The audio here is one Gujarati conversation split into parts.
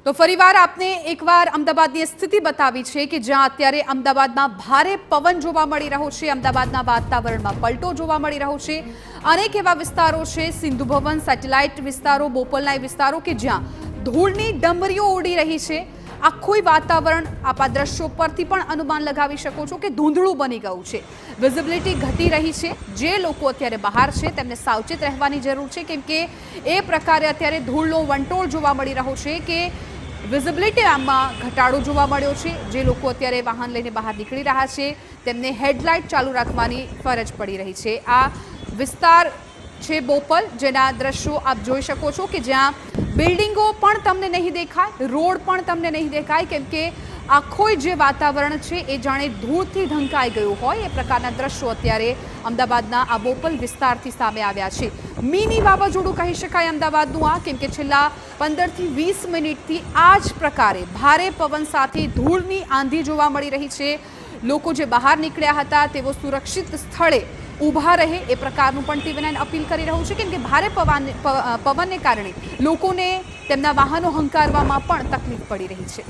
તો ફરીવાર આપને એકવાર અમદાવાદની સ્થિતિ બતાવી છે કે જ્યાં અત્યારે અમદાવાદમાં ભારે પવન જોવા મળી રહ્યો છે, અમદાવાદના વાતાવરણમાં પલટો જોવા મળી રહ્યો છે। અનેક એવા વિસ્તારો છે, સિંધુ ભવન, સેટેલાઇટ વિસ્તારો, બોપલના વિસ્તારો કે જ્યાં ધૂળની ડમરીઓ ઉડી રહી છે। આખું વાતાવરણ આપ આ દ્રશ્યો પરથી પણ અનુમાન લગાવી શકો છો કે ધૂંધળું બની ગયું છે, વિઝિબિલિટી ઘટી રહી છે। જે લોકો અત્યારે બહાર છે તેમને સાવચેત રહેવાની જરૂર છે, કેમ કે એ પ્રકારે અત્યારે ધૂળનો વંટોળ જોવા મળી રહ્યો છે કે વિઝિબિલિટીમાં ઘટાડો જોવા મળ્યો છે। જે લોકો અત્યારે વાહન લઈને બહાર નીકળી રહ્યા છે તેમને હેડલાઇટ ચાલુ રાખવાની ફરજ પડી રહી છે। આ વિસ્તાર છે બોપલ, જેના દ્રશ્યો આપ જોઈ શકો છો કે જ્યાં બિલ્ડિંગો પણ તમને નહીં દેખાય, રોડ પણ તમને નહીં દેખાય, કેમ કે આખો જે વાતાવરણ છે એ જાણે ધૂળથી ઢંકાઈ ગયું હોય એ પ્રકારના દ્રશ્યો અત્યારે અમદાવાદના આ બોપલ વિસ્તારથી સામે આવ્યા છે। મિની વાવાઝોડું કહી શકાય અમદાવાદનું આ, કેમ કે છેલ્લા 15 થી 20 મિનિટથી આ જ પ્રકારે ભારે પવન સાથે ધૂળની આંધી જોવા મળી રહી છે। લોકો જે બહાર નીકળ્યા હતા તેઓ સુરક્ષિત સ્થળે ઊભા રહે એ પ્રકારનું પણ TV9 અપીલ કરી રહ્યું છે, કેમ કે ભારે પવનને કારણે લોકોને તેમના વાહનો હંકારવામાં પણ તકલીફ પડી રહી છે।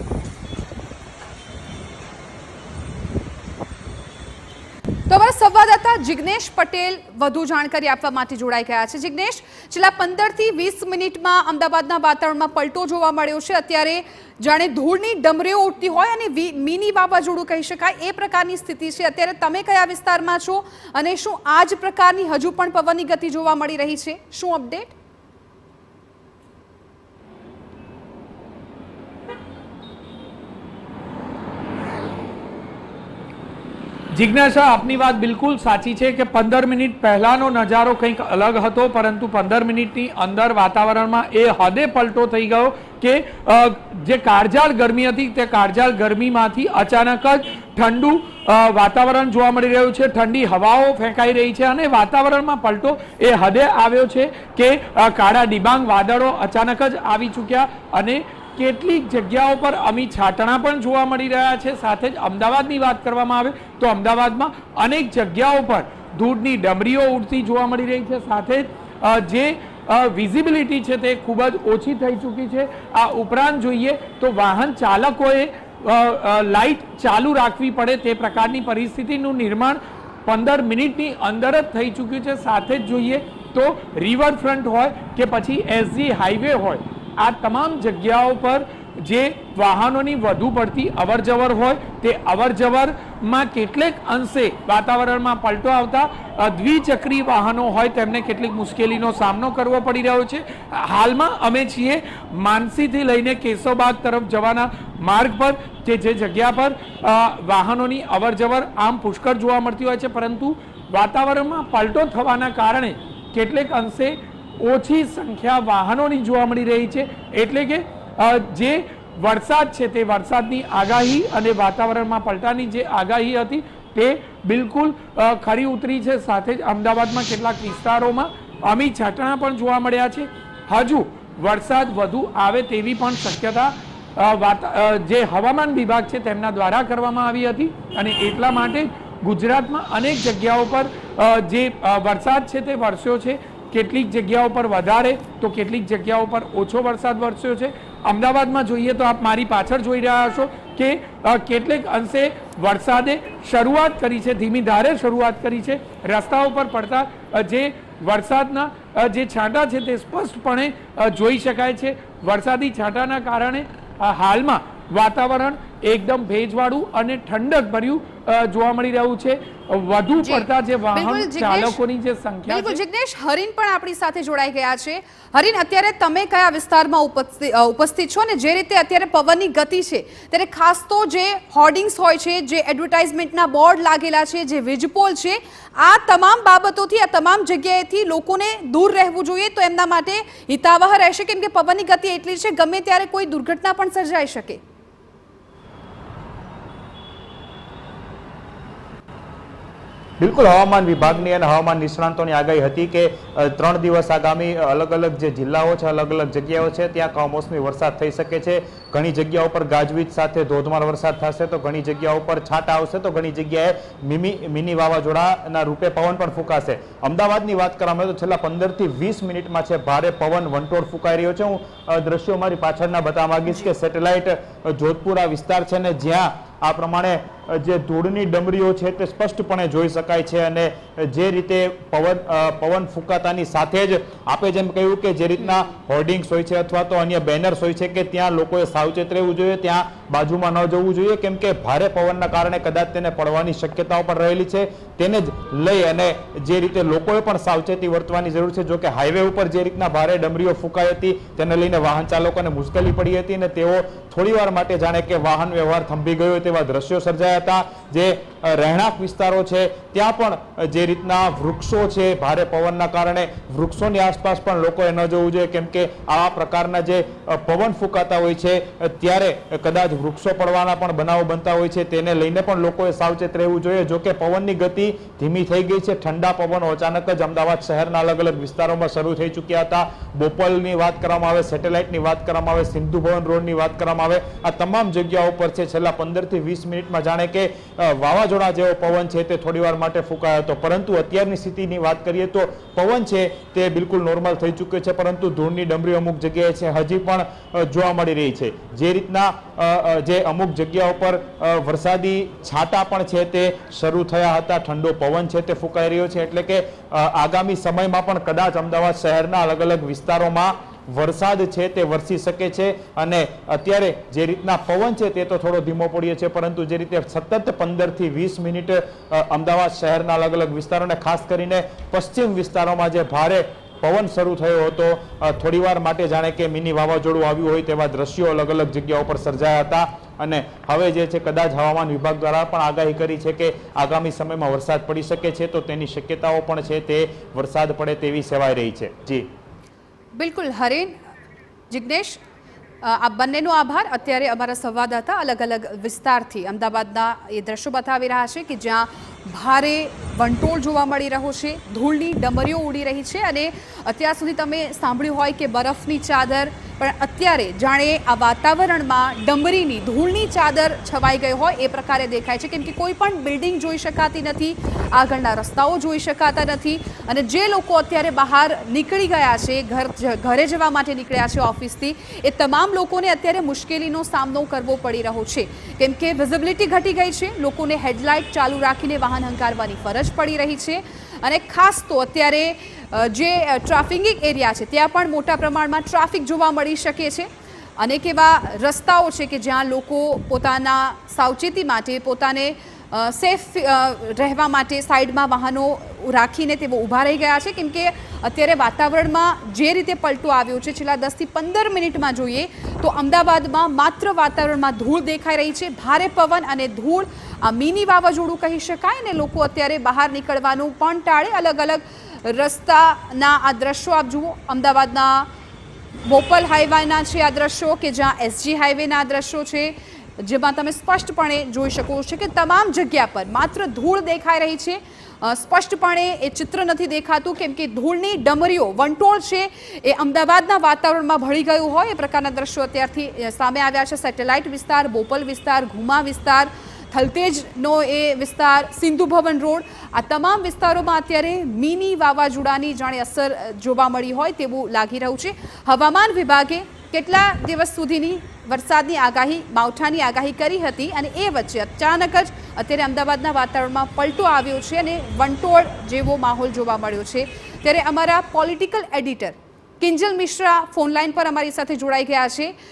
તો અમારા સંવાદદાતા જિગ્નેશ પટેલ વધુ જાણકારી આપવા માટે જોડાઈ ગયા છે। જિગ્નેશ, છેલ્લા 15 થી 20 મિનિટમાં અમદાવાદના વાતાવરણમાં પલટો જોવા મળ્યો છે। અત્યારે જાણે ધૂળની ડમરીઓ ઉડતી હોય અને મિની વાવાઝોડું કહી શકાય એ પ્રકારની સ્થિતિ છે। અત્યારે તમે કયા વિસ્તારમાં છો અને શું આ જ પ્રકારની હજુ પણ પવનની ગતિ જોવા મળી રહી છે? શું અપડેટ? જિજ્ઞાસા, આપની વાત બિલકુલ સાચી છે કે 15 મિનિટ પહેલાનો નજારો કંઈક અલગ હતો, પરંતુ 15 મિનિટની અંદર વાતાવરણમાં એ હદે પલટો થઈ ગયો કે જે કાળઝાળ ગરમી હતી તે કાળઝાળ ગરમીમાંથી અચાનક જ ઠંડુ વાતાવરણ જોવા મળી રહ્યું છે, ઠંડી હવાઓ ફેંકાઈ રહી છે અને વાતાવરણમાં પલટો એ હદે આવ્યો છે કે કાળા ડિબાંગ વાદળો અચાનક જ આવી ચૂક્યા અને કેટલીક જગ્યાઓ પર અમી છાંટણા પણ જોવા મળી રહ્યા છે। સાથે જ અમદાવાદની વાત કરવામાં આવે તો અમદાવાદમાં અનેક જગ્યાઓ પર ધૂળની ડમરીઓ ઉડતી જોવા મળી રહી છે। સાથે જ જે વિઝિબિલિટી છે તે ખૂબ જ ઓછી થઈ ચૂકી છે। આ ઉપરાંત જોઈએ તો વાહન ચાલકોએ લાઇટ ચાલુ રાખવી પડે તે પ્રકારની પરિસ્થિતિનું નિર્માણ 15 મિનિટની અંદર જ થઈ ચૂક્યું છે। સાથે જ જોઈએ તો રિવરફ્રન્ટ હોય કે પછી SG હાઈવે હોય, આ તમામ જગ્યાઓ પર જે વાહનોની વધુ પડતી અવરજવર હોય તે અવરજવરમાં કેટલેક અંશે વાતાવરણમાં પલટો આવતા દ્વિચક્રી વાહનો હોય તેમને કેટલીક મુશ્કેલીનો સામનો કરવો પડી રહ્યો છે। હાલમાં અમે છીએ માનસીથી લઈને કેશવબાગ તરફ જવાના માર્ગ પર, જે જગ્યા પર વાહનોની અવરજવર આમ પુષ્કળ જોવા મળતી હોય છે, પરંતુ વાતાવરણમાં પલટો થવાના કારણે કેટલેક અંશે ઓછી સંખ્યા વાહનોની જોવા મળી રહી છે। એટલે કે જે વરસાદ છે તે વરસાદની આગાહી અને વાતાવરણમાં પલટાની જે આગાહી હતી તે બિલકુલ ખરી ઉતરી છે। સાથે જ અમદાવાદમાં કેટલાક વિસ્તારોમાં અમી છાંટણા પણ જોવા મળ્યા છે। હજુ વરસાદ વધુ આવે તેવી પણ શક્યતા જે હવામાન વિભાગ છે તેમના દ્વારા કરવામાં આવી હતી અને એટલા માટે ગુજરાતમાં અનેક જગ્યાઓ પર જે વરસાદ છે તે વરસ્યો છે। કેટલીક જગ્યાઓ પર વધારે તો કેટલીક જગ્યાઓ પર ઓછો વરસાદ વરસ્યો છે। અમદાવાદમાં જોઈએ તો આપ મારી પાછળ જોઈ રહ્યા છો કે કેટલેક અંશે વરસાદે શરૂઆત કરી છે, ધીમી ધારે શરૂઆત કરી છે। રસ્તાઓ પર પડતા જે વરસાદના જે છાંટા છે તે સ્પષ્ટપણે જોઈ શકાય છે। વરસાદી છાંટાના કારણે હાલમાં વાતાવરણ એકદમ ભેજવાળું અને ઠંડક ભર્યું જોવા મળી રહ્યું છે। વધુ પડતા જે વાહન ચાલકોની જે સંખ્યા છે। જિગ્નેશ, હરીન પણ આપણી સાથે જોડાઈ ગયા છે। હરીન, અત્યારે તમે કયા વિસ્તારમાં ઉપસ્થિત છો અને જે રીતે અત્યારે પવનની ગતિ છે ત્યારે ખાસ તો જે હોર્ડિંગ્સ હોય છે, જે એડવર્ટાઇઝમેન્ટના બોર્ડ લાગેલા છે, જે વીજપોલ છે, આ તમામ બાબતોથી, આ તમામ જગ્યાએથી લોકોને દૂર રહેવું જોઈએ તો એમના માટે હિતાવહ રહેશે, કેમ કે પવનની ગતિ એટલી છે ગમે ત્યારે કોઈ દુર્ઘટના પણ સર્જાઈ શકે। બિલકુલ હવામાન વિભાગની અને હવામાન નિષ્ણાંતોની આગાહી હતી કે 3 દિવસ આગામી અલગ અલગ જે જિલ્લાઓ છે, અલગ અલગ જગ્યાઓ છે, ત્યાં કમોસમી વરસાદ થઈ શકે છે. ઘણી જગ્યાઓ પર ગાજવીજ સાથે ધોધમાર વરસાદ થશે, તો ઘણી જગ્યાઓ પર છાંટા આવશે, તો ઘણી જગ્યાએ મિની વાવાઝોડાના રૂપે પવન પણ ફૂંકાશે. અમદાવાદની વાત કરવામાં આવે તો છેલ્લા 15 થી 20 મિનિટમાં છે ભારે પવન વંટોળ ફૂંકાઈ રહ્યો છે. હું દ્રશ્યો મારી પાછળના બતાવવા માંગીશ કે સેટેલાઇટ જોધપુર આ વિસ્તાર છે ને, જ્યાં આ પ્રમાણે જે ધૂળની ડમરીઓ છે તે સ્પષ્ટપણે જોઈ શકાય છે. અને જે રીતે પવન ફૂંકાતાની સાથે જ આપે જેમ કહ્યું કે જે રીતના હોર્ડિંગ્સ હોય છે અથવા તો અન્ય બેનર્સ હોય છે કે ત્યાં લોકોએ સાવચેત રહેવું જોઈએ, ત્યાં બાજુમાં ન જવું જોઈએ, કેમ કે ભારે પવનના કારણે કદાચ તેને પડવાની શક્યતાઓ પણ રહેલી છે. તેને જ લઈ અને જે રીતે લોકોએ પણ સાવચેતી વર્તવાની જરૂર છે. જો કે હાઈવે ઉપર જે રીતના ભારે ડમરીઓ ફૂંકાઈ હતી તેને લઈને વાહન ચાલકોને મુશ્કેલી પડી હતી અને તેઓ થોડીવાર માટે જાણે કે વાહન વ્યવહાર થંભી ગયો તેવા દ્રશ્યો સર્જાયા હતા. જે રહેણાંક વિસ્તારો છે ત્યાં પણ જે રીતના વૃક્ષો છે, ભારે પવનના કારણે વૃક્ષોની આસપાસ પણ લોકોએ ન જવું જોઈએ, કેમ કે આવા પ્રકારના જે પવન ફૂંકાતા હોય છે ત્યારે કદાચ વૃક્ષો પડવાના પણ બનાવો બનતા હોય છે. તેને લઈને પણ લોકોએ સાવચેત રહેવું જોઈએ. જો કે પવનની ગતિ ધીમી થઈ ગઈ છે. ઠંડા પવનો અચાનક જ અમદાવાદ શહેરના અલગ અલગ વિસ્તારોમાં શરૂ થઈ ચૂક્યા હતા. બોપલની વાત કરવામાં આવે, સેટેલાઇટની વાત કરવામાં આવે, સિંધુ ભવન રોડની વાત કરવામાં આવે, આ તમામ જગ્યાઓ પર છે છેલ્લા 15 થી 20 મિનિટમાં જાણે કે વાવાઝોડા જેવો પવન છે તે થોડીવાર માટે ફૂંકાયો હતો. પરંતુ અત્યારની સ્થિતિની વાત કરીએ તો પવન છે તે બિલકુલ નોર્મલ થઈ ચૂક્યો છે, પરંતુ ધૂળની ડમરીઓ અમુક જગ્યાએ છે હજી પણ જોવા મળી રહી છે. જે રીતના જે અમુક જગ્યાઓ પર વરસાદી છાંટા પણ છે તે શરૂ થયા હતા, ઠંડો પવન છે તે ફૂંકાઈ રહ્યો છે. એટલે કે આગામી સમયમાં પણ કદાચ અમદાવાદ શહેરના અલગ અલગ વિસ્તારોમાં વરસાદ છે તે વરસી શકે છે. અને અત્યારે જે રીતના પવન છે તે તો થોડો ધીમો પડ્યો છે, પરંતુ જે રીતે સતત 15 થી 20 મિનિટ અમદાવાદ શહેરના અલગ અલગ વિસ્તારોને ખાસ કરીને પશ્ચિમ વિસ્તારોમાં જે ભારે પવન શરૂ થયો હતો, થોડીવાર માટે જાણે કે મિની વાવાઝોડું આવ્યું હોય તેવા દ્રશ્યો અલગ અલગ જગ્યાઓ પર સર્જાયા હતા. અને હવે જે છે કદાચ હવામાન વિભાગ દ્વારા પણ આગાહી કરી છે કે આગામી સમયમાં વરસાદ પડી શકે છે, તો તેની શક્યતાઓ પણ છે તે વરસાદ પડે તેવી સેવાઈ રહી છે. જી બિલકુલ હરેન, જિગ્નેશ, આ બંનેનો આભાર. અત્યારે અમારા સંવાદદાતા અલગ અલગ વિસ્તારથી અમદાવાદના એ દ્રશ્યો બતાવી રહ્યા છે કે જ્યાં ભારે વંટોળ જોવા મળી રહ્યો છે, ધૂળની ડમરીઓ ઉડી રહી છે. અને અત્યાર સુધી તમે સાંભળ્યું હોય કે બરફની ચાદર, પણ અત્યારે જાણે આ વાતાવરણમાં ડમરીની ધૂળની ચાદર છવાઈ ગઈ હોય એ પ્રકારે દેખાય છે, કેમ કે કોઈ પણ બિલ્ડિંગ જોઈ શકાતી નથી, આગળના રસ્તાઓ જોઈ શકાતા નથી. અને જે લોકો અત્યારે બહાર નીકળી ગયા છે, ઘરે જવા માટે નીકળ્યા છે ઓફિસથી, એ તમામ લોકોને અત્યારે મુશ્કેલીનો સામનો કરવો પડી રહ્યો છે, કેમ કે વિઝિબિલિટી ઘટી ગઈ છે. લોકોને હેડલાઇટ ચાલુ રાખીને વાહન હંકારવાની ફરજ પડી રહી છે. અને ખાસ તો અત્યારે જે ટ્રાફિક એરિયા છે ત્યાં પણ મોટા પ્રમાણમાં ટ્રાફિક જોવા મળી શકે છે. અનેક એવા રસ્તાઓ છે કે જ્યાં લોકો પોતાના સાવચેતી માટે, પોતાને સેફ રહેવા માટે સાઈડમાં વાહનો રાખીને તેઓ ઊભા રહી ગયા છે, કેમ કે અત્યારે વાતાવરણમાં જે રીતે પલટો આવ્યો છે, છેલ્લા 10 થી 15 મિનિટમાં જોઈએ તો અમદાવાદમાં માત્ર વાતાવરણમાં ધૂળ દેખાઈ રહી છે, ભારે પવન અને ધૂળ. આ મિની વાવાઝોડું કહી શકાય. અને લોકો અત્યારે બહાર નીકળવાનું પણ ટાળે. અલગ અલગ રસ્તાના આ દ્રશ્યો આપ જુઓ. અમદાવાદના બોપલ હાઈવેના છે આ દ્રશ્યો, કે જ્યાં એસજી હાઈવેના આ દ્રશ્યો છે, જેમાં તમે સ્પષ્ટપણે જોઈ શકો છો કે તમામ જગ્યા પર માત્ર ધૂળ દેખાઈ રહી છે. સ્પષ્ટપણે એ ચિત્ર નથી દેખાતું, કેમ કે ધૂળની ડમરીઓ, વંટોળ છે એ અમદાવાદના વાતાવરણમાં ભળી ગયું હોય એ પ્રકારના દ્રશ્યો અત્યારથી સામે આવ્યા છે. સેટેલાઇટ વિસ્તાર, બોપલ વિસ્તાર, ઘુમા વિસ્તાર, થલતેજનો એ વિસ્તાર, સિંધુ ભવન રોડ, આ તમામ વિસ્તારોમાં અત્યારે મિની વાવાઝોડાની જાણે અસર જોવા મળી હોય તેવું લાગી રહ્યું છે. હવામાન વિભાગે કેટલા દિવસ સુધીની વરસાદની આગાહી, માવઠાની આગાહી કરી હતી, અને એ વચ્ચે અચાનક જ અત્યારે અમદાવાદના વાતાવરણમાં પલટો આવ્યો છે અને વંટોળ જેવો માહોલ જોવા મળ્યો છે. ત્યારે અમારા political editor Kinjal Mishra phone line પર અમારી સાથે જોડાઈ ગયા છે.